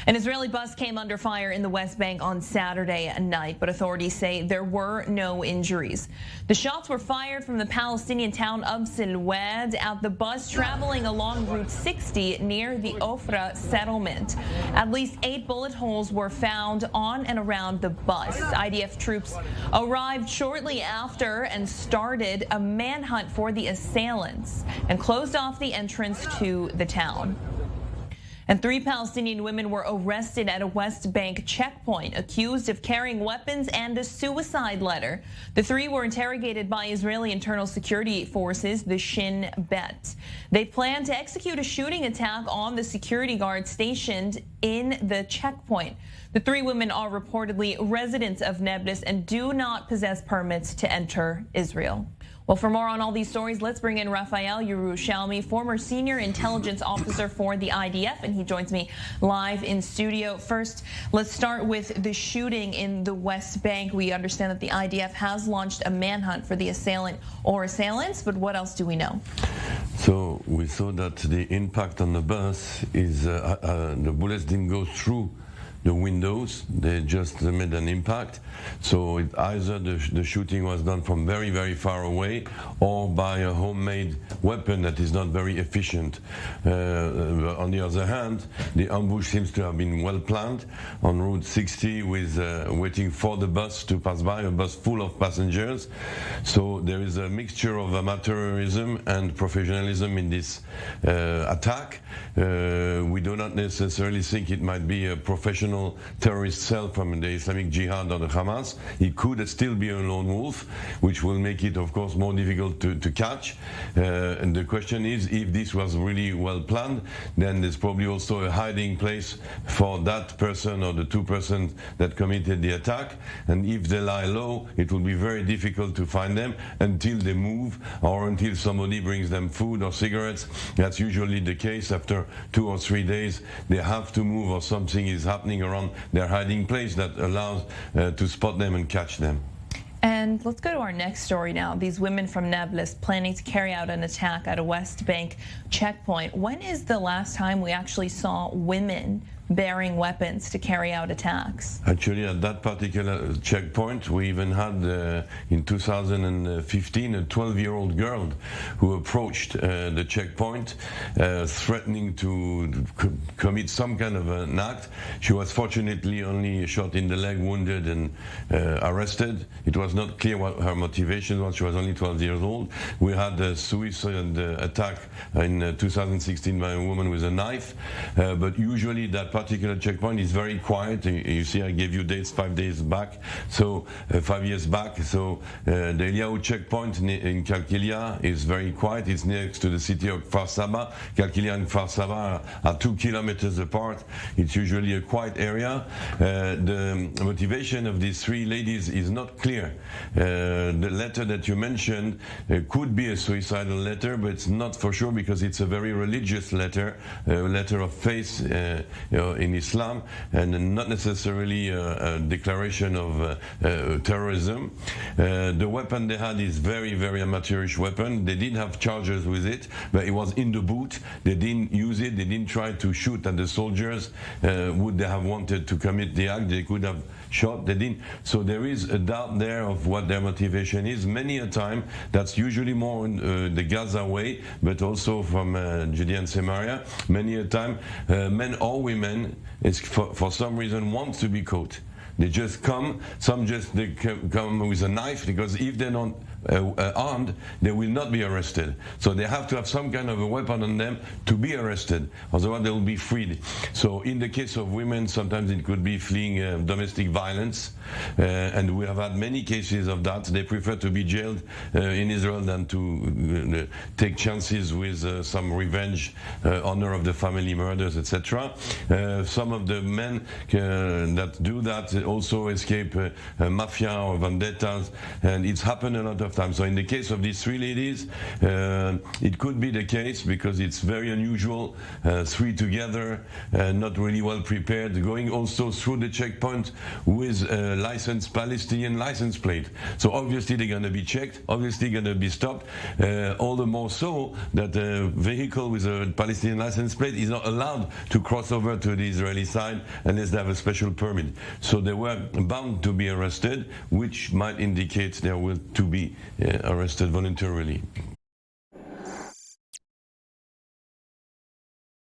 An Israeli bus came under fire in the West Bank on Saturday night, but authorities say there were no injuries. The shots were fired from the Palestinian town of Silwad at the bus traveling along Route 60 near the Ofra settlement. At least 8 bullet holes were found on and around the bus. IDF troops arrived shortly after and started a manhunt for the assailants and closed off the entrance to the town. And 3 Palestinian women were arrested at a West Bank checkpoint, accused of carrying weapons and a suicide letter. The 3 were interrogated by Israeli internal security forces, the Shin Bet. They plan to execute a shooting attack on the security guard stationed in the checkpoint. The 3 women are reportedly residents of Nablus and do not possess permits to enter Israel. Well, for more on all these stories, let's bring in Raphael Jerusalmy, former senior intelligence officer for the IDF, and he joins me live in studio. First, let's start with the shooting in the West Bank. We understand that the IDF has launched a manhunt for the assailant or assailants, but what else do we know? So we saw that the impact on the bus is the bullets didn't go through the windows, they just made an impact. So either the shooting was done from very, very far away or by a homemade weapon that is not very efficient. On the other hand, the ambush seems to have been well planned on Route 60 with waiting for the bus to pass by, a bus full of passengers. So there is a mixture of amateurism and professionalism in this attack. We do not necessarily think it might be a professional terrorist cell from the Islamic Jihad or the Hamas. It could still be a lone wolf, which will make it, of course, more difficult to catch. And the question is, if this was really well planned, then there's probably also a hiding place for that person or the 2 persons that committed the attack. And if they lie low, it will be very difficult to find them until they move or until somebody brings them food or cigarettes. That's usually the case. After 2 or 3 days, they have to move or something is happening around their hiding place that allows to spot them and catch them. And let's go to our next story now. These women from Nablus planning to carry out an attack at a West Bank checkpoint. When is the last time we actually saw women bearing weapons to carry out attacks? Actually, at that particular checkpoint, we even had in 2015 a 12-year-old girl who approached the checkpoint threatening to commit some kind of an act. She was fortunately only shot in the leg, wounded and arrested. It was not clear what her motivation was. She was only 12 years old. We had a suicide attack in 2016 by a woman with a knife, but usually that particular checkpoint is very quiet. You see, I gave you dates 5 days back, so 5 years back. So the Eliyahu checkpoint in Kalkilia is very quiet. It's next to the city of Kfar Saba. Kalkilia and Kfar Saba are 2 kilometers apart. It's usually a quiet area. The motivation of these 3 ladies is not clear. The letter that you mentioned could be a suicidal letter, but it's not for sure because it's a very religious letter, a letter of faith in Islam, and not necessarily a declaration of terrorism. The weapon they had is very, very amateurish weapon. They didn't have charges with it, but it was in the boot. They didn't use it. They didn't try to shoot at the soldiers. Would they have wanted to commit the act? They could have shot. They didn't. So there is a doubt there of what their motivation is. Many a time, that's usually more in the Gaza way, but also from Judea and Samaria. Many a time, men or women, is for some reason want to be caught. They just come. Some just they come with a knife, because if they're not armed, they will not be arrested. So they have to have some kind of a weapon on them to be arrested. Otherwise, they will be freed. So in the case of women, sometimes it could be fleeing domestic violence, and we have had many cases of that. They prefer to be jailed in Israel than to take chances with some revenge, honor of the family murders, etc. Some of the men that do that also escape mafia or vendettas, and it's happened a lot of times. So in the case of these three ladies, it could be the case because it's very unusual, three together, not really well prepared, going also through the checkpoint with a licensed Palestinian license plate. So obviously they're going to be checked, obviously going to be stopped, all the more so that a vehicle with a Palestinian license plate is not allowed to cross over to the Israeli side unless they have a special permit. So they were bound to be arrested, which might indicate they were to be arrested voluntarily.